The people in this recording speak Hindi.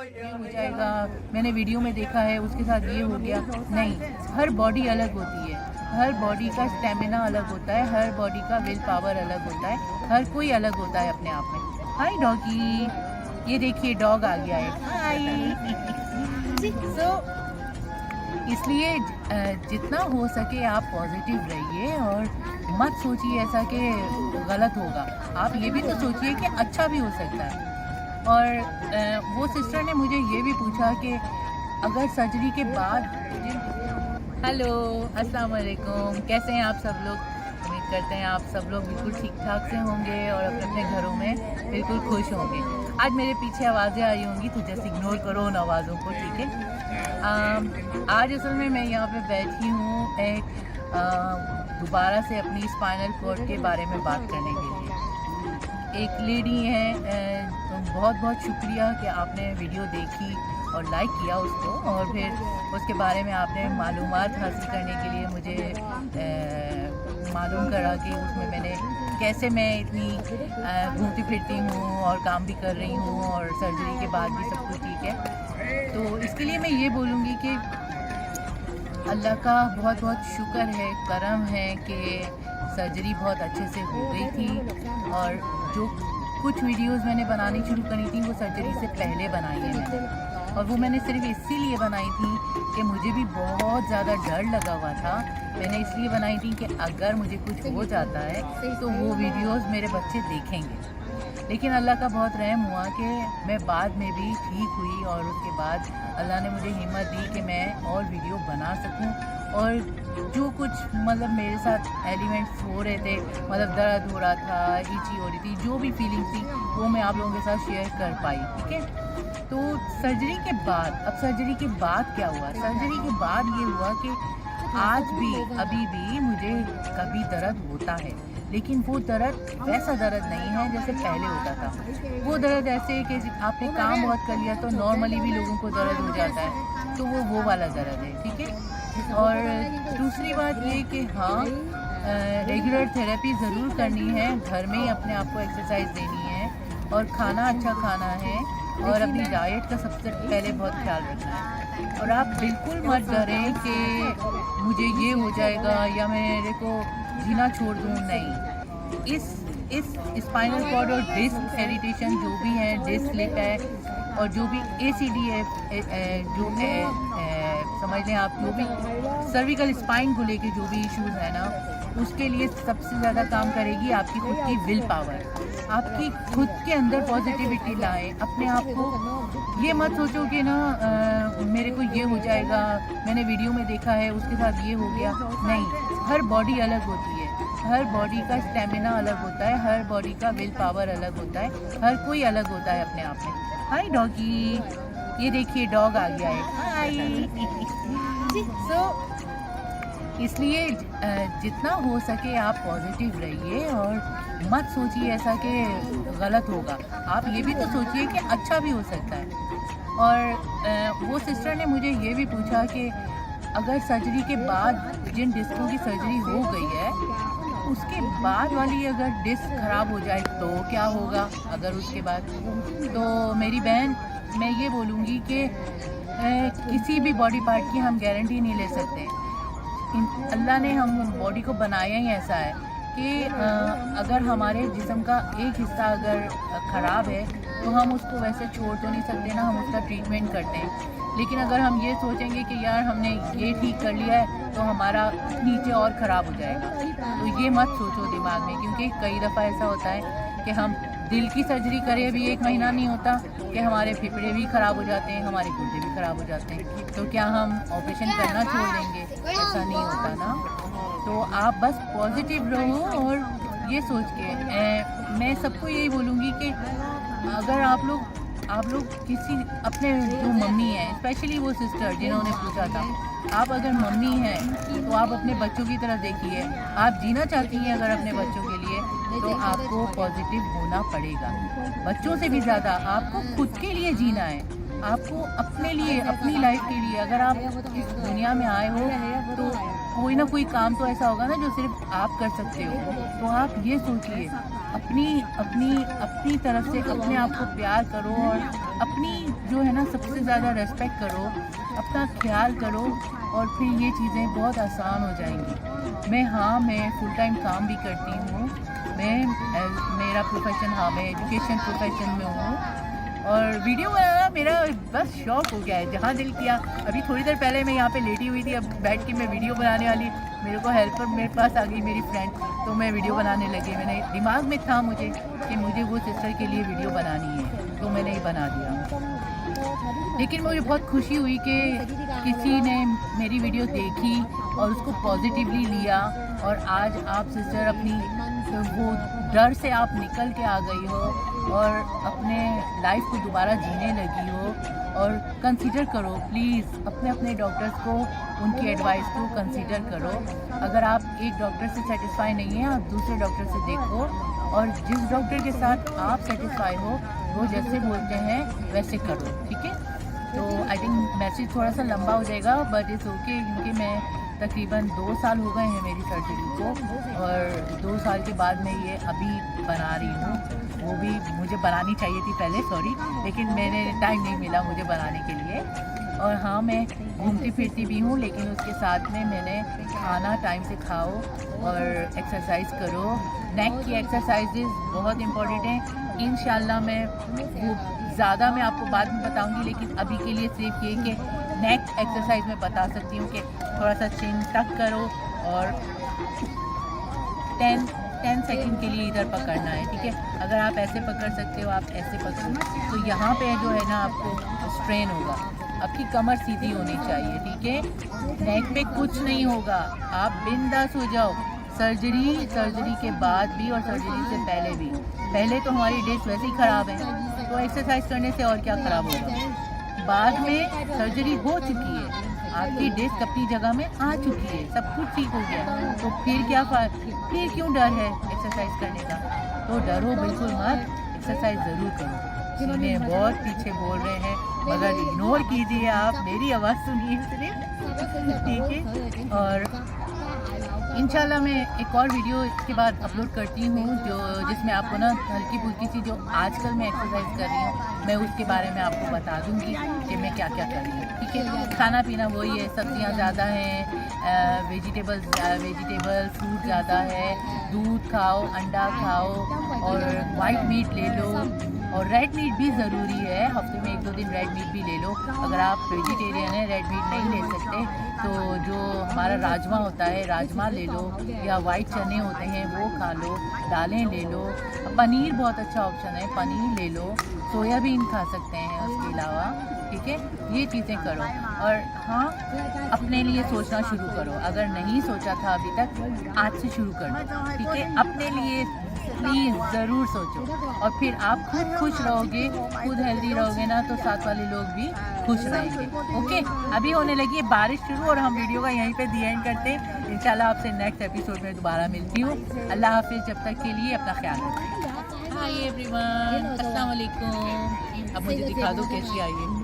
ये हो जाएगा, मैंने वीडियो में देखा है, उसके साथ ये हो गया। नहीं, हर बॉडी अलग होती है, हर बॉडी का स्टेमिना अलग होता है, हर बॉडी का विल पावर अलग होता है, हर कोई अलग होता है अपने आप में। हाय डॉगी, ये देखिए डॉग आ गया है। हाय। सो इसलिए जितना हो सके आप पॉजिटिव रहिए और मत सोचिए ऐसा कि गलत होगा। आप ये भी तो सोचिए कि अच्छा भी हो सकता है। और वो सिस्टर ने मुझे ये भी पूछा कि अगर सर्जरी के बाद। हेलो, अस्सलाम वालेकुम, कैसे हैं आप सब लोग? उम्मीद करते हैं आप सब लोग बिल्कुल ठीक ठाक से होंगे और अपने अपने घरों में बिल्कुल खुश होंगे। आज मेरे पीछे आवाज़ें आई होंगी तो जस्ट इग्नोर करो उन आवाज़ों को, ठीक है? आज असल में मैं यहाँ पे बैठी हूँ एक दोबारा से अपनी स्पाइनल कॉर्ड के बारे में बात करने के लिए। एक लेडी है, बहुत बहुत शुक्रिया कि आपने वीडियो देखी और लाइक किया उसको, और फिर उसके बारे में आपने मालूमात हासिल करने के लिए मुझे मालूम करा कि उसमें मैंने कैसे मैं इतनी घूमती फिरती हूँ और काम भी कर रही हूँ और सर्जरी के बाद भी सब कुछ ठीक है। तो इसके लिए मैं ये बोलूँगी कि अल्लाह का बहुत बहुत शुक्र है, करम है कि सर्जरी बहुत अच्छे से हो गई थी। और जो कुछ वीडियोस मैंने बनानी शुरू करी थी वो सर्जरी से पहले बनाई है मैंने, और वो मैंने सिर्फ इसीलिए बनाई थी कि मुझे भी बहुत ज़्यादा डर लगा हुआ था। मैंने इसलिए बनाई थी कि अगर मुझे कुछ हो जाता है तो वो वीडियोस मेरे बच्चे देखेंगे। लेकिन अल्लाह का बहुत रहम हुआ कि मैं बाद में भी ठीक हुई और उसके बाद अल्लाह ने मुझे हिम्मत दी कि मैं और वीडियो बना सकूं। और जो कुछ मतलब मेरे साथ एलिमेंट्स हो रहे थे, मतलब दर्द हो रहा था, ईची हो रही थी, जो भी फीलिंग थी वो मैं आप लोगों के साथ शेयर कर पाई, ठीक है? तो सर्जरी के बाद, अब सर्जरी के बाद क्या हुआ? सर्जरी के बाद ये हुआ कि आज भी अभी भी मुझे कभी दर्द होता है, लेकिन वो दर्द वैसा दर्द नहीं है जैसे पहले होता था। वो दर्द ऐसे कि आपने काम बहुत कर लिया तो नॉर्मली भी लोगों को दर्द हो जाता है, तो वो वाला दर्द है, ठीक है? और दूसरी बात ये कि हाँ, रेगुलर थेरेपी ज़रूर करनी है, घर में ही अपने आप को एक्सरसाइज देनी है और खाना अच्छा खाना है और अपनी डाइट का सबसे पहले बहुत ख्याल रखना है। और आप बिल्कुल मत डरें कि मुझे ये हो जाएगा या मेरे को जीना छोड़ दूँ, नहीं। इस स्पाइनल कॉर्ड और डिस्क इरिटेशन जो भी है, डिस्क स्लिप है और जो भी ACDF जो है, समझ लें आप, जो भी सर्विकल स्पाइन को लेके जो भी इश्यूज़ है ना, उसके लिए सबसे ज़्यादा काम करेगी आपकी खुद की विल पावर। आपकी खुद के अंदर पॉजिटिविटी लाएं, अपने आप को ये मत सोचो कि ना मेरे को ये हो जाएगा, मैंने वीडियो में देखा है, उसके साथ ये हो गया। नहीं, हर बॉडी अलग होती है, हर बॉडी का स्टेमिना अलग होता है, हर बॉडी का विल पावर अलग होता है, हर कोई अलग होता है अपने आप में। हाय डॉगी, ये देखिए डॉग आ गया है। हाय। सो इसलिए जितना हो सके आप पॉजिटिव रहिए और मत सोचिए ऐसा कि गलत होगा। आप ये भी तो सोचिए कि अच्छा भी हो सकता है। और वो सिस्टर ने मुझे ये भी पूछा कि अगर सर्जरी के बाद जिन डिस्कों की सर्जरी हो गई है उसके बाद वाली अगर डिस्क ख़राब हो जाए तो क्या होगा अगर उसके बाद? तो मेरी बहन, मैं ये बोलूँगी कि किसी भी बॉडी पार्ट की हम गारंटी नहीं ले सकते। अल्लाह ने हम बॉडी को बनाया ही ऐसा है कि अगर हमारे जिस्म का एक हिस्सा अगर ख़राब है तो हम उसको वैसे छोड़ तो नहीं सकते ना, हम उसका ट्रीटमेंट करते हैं। लेकिन अगर हम ये सोचेंगे कि यार हमने ये ठीक कर लिया है तो हमारा नीचे और ख़राब हो जाएगा, तो ये मत सोचो दिमाग में, क्योंकि कई दफ़ा ऐसा होता है कि हम दिल की सर्जरी करें अभी 1 महीना नहीं होता कि हमारे फेफड़े भी ख़राब हो जाते हैं, हमारे गुर्दे भी ख़राब हो जाते हैं, तो क्या हम ऑपरेशन करना छोड़ देंगे? ऐसा नहीं होता ना। तो आप बस पॉजिटिव रहो और ये सोच के मैं सबको यही बोलूँगी कि अगर आप लोग किसी अपने जो मम्मी हैं, स्पेशली वो सिस्टर जिन्होंने पूछा था, आप अगर मम्मी हैं तो आप अपने बच्चों की तरफ देखिए। आप जीना चाहती हैं अगर अपने बच्चों के लिए तो आपको पॉजिटिव होना पड़ेगा। बच्चों से भी ज़्यादा आपको खुद के लिए जीना है, आपको अपने लिए, अपनी लाइफ के लिए। अगर आप इस दुनिया में आए हो तो कोई ना कोई काम तो ऐसा होगा ना जो सिर्फ आप कर सकते हो। तो आप ये सोचिए अपनी तरफ से अपने आप को प्यार करो और अपनी जो है ना सबसे ज़्यादा रेस्पेक्ट करो, अपना ख्याल करो और फिर ये चीज़ें बहुत आसान हो जाएंगी। मैं फुल टाइम काम भी करती हूँ, मेरा प्रोफेशन मैं एजुकेशन प्रोफेशन में हूँ और वीडियो बनाना मेरा बस शौक हो गया है। जहाँ दिल किया, अभी थोड़ी देर पहले मैं यहाँ पे लेटी हुई थी, अब बैठ के मैं वीडियो बनाने वाली, मेरे को हेल्पर मेरे पास आ गई मेरी फ्रेंड, तो मैं वीडियो बनाने लगी। मैंने दिमाग में था मुझे कि मुझे वो सिस्टर के लिए वीडियो बनानी है, तो मैंने ही बना दिया। लेकिन मुझे बहुत खुशी हुई कि किसी ने मेरी वीडियो देखी और उसको पॉजिटिवली लिया और आज आप सिस्टर अपनी वो डर से आप निकल के आ गई हो और अपने लाइफ को दोबारा जीने लगी हो। और कंसीडर करो प्लीज़ अपने डॉक्टर्स को, उनकी एडवाइस को कंसीडर करो। अगर आप एक डॉक्टर से सेटिस्फाई नहीं है, आप दूसरे डॉक्टर से देखो और जिस डॉक्टर के साथ आप सेटिस्फाई हो वो जैसे बोलते हैं वैसे करो, ठीक है। तो आई थिंक मैसेज थोड़ा सा लंबा हो जाएगा बट इट्स ओके, क्योंकि मैं तकरीबन 2 साल हो गए हैं मेरी सर्जरी को और 2 साल के बाद मैं ये अभी बना रही हूँ। वो भी मुझे बनानी चाहिए थी पहले, सॉरी, लेकिन मैंने टाइम नहीं मिला मुझे बनाने के लिए। और हाँ, मैं घूमती फिरती भी हूँ, लेकिन उसके साथ में मैंने खाना टाइम से खाओ और एक्सरसाइज करो। नेक की एक्सरसाइजेज बहुत इम्पॉर्टेंट हैं। इंशाल्लाह मैं वो ज़्यादा मैं आपको बाद में बताऊंगी, लेकिन अभी के लिए सिर्फ ये कि नेक एक्सरसाइज में बता सकती हूँ कि थोड़ा सा चिन टक करो और 10 सेकंड के लिए इधर पकड़ना है, ठीक है। अगर आप ऐसे पकड़ सकते हो, आप ऐसे पकड़ो, तो यहाँ पे जो है ना आपको स्ट्रेन होगा। आपकी कमर सीधी होनी चाहिए, ठीक है। नेक में कुछ नहीं होगा, आप बिंदास हो जाओ। सर्जरी के बाद भी और सर्जरी से पहले भी, पहले तो हमारी डिस्क वैसे ही ख़राब है, तो एक्सरसाइज करने से और क्या ख़राब होगा। बाद में सर्जरी हो चुकी है, आपकी डिस्क अपनी जगह में आ चुकी है, सब कुछ ठीक हो गया, तो फिर क्यों डर है एक्सरसाइज करने का। तो डरो बिल्कुल मत, एक्सरसाइज ज़रूर करो। सीने बहुत पीछे बोल रहे हैं मगर इग्नोर कीजिए, आप मेरी आवाज़ सुनिए सिर्फ, ठीक है। और इंशाल्लाह मैं एक और वीडियो इसके बाद अपलोड करती हूँ जिसमें आपको ना हल्की फुल्की सी जो आजकल मैं एक्सरसाइज कर रही हूँ, मैं उसके बारे में आपको बता दूँगी कि मैं क्या क्या कर रही हूँ, ठीक है। खाना पीना वही है, सब्जियाँ ज़्यादा हैं, वेजिटेबल फ्रूट ज़्यादा है, दूध खाओ, अंडा खाओ और वाइट मीट ले लो और रेड मीट भी ज़रूरी है, हफ्ते में 1-2 दिन रेड मीट भी ले लो। अगर आप वेजिटेरियन हैं, रेड मीट नहीं ले सकते, तो जो हमारा राजमा होता है, राजमा ले लो, या वाइट चने होते हैं वो खा लो, दालें ले लो। पनीर बहुत अच्छा ऑप्शन है, पनीर ले लो, सोयाबीन खा सकते हैं उसके अलावा, ठीक है। ये चीज़ें करो और हाँ, अपने लिए सोचना शुरू करो। अगर नहीं सोचा था अभी तक, आज से शुरू कर दो, ठीक है। अपने लिए प्लीज़ ज़रूर सोचो और फिर आप खुद खुश रहोगे, खुद हेल्दी रहोगे ना, तो साथ वाले लोग भी खुश रहेंगे, ओके। अभी होने लगी है बारिश शुरू और हम वीडियो का यहीं पे दी एंड करते हैं। इंशाल्लाह आपसे नेक्स्ट एपिसोड में दोबारा मिलती हूँ। अल्लाह हाफिज़, जब तक के लिए अपना ख्याल रखें। हाय एवरीवन, अस्सलाम वालेकुम। अब मुझे दिखा दो कैसी आई है।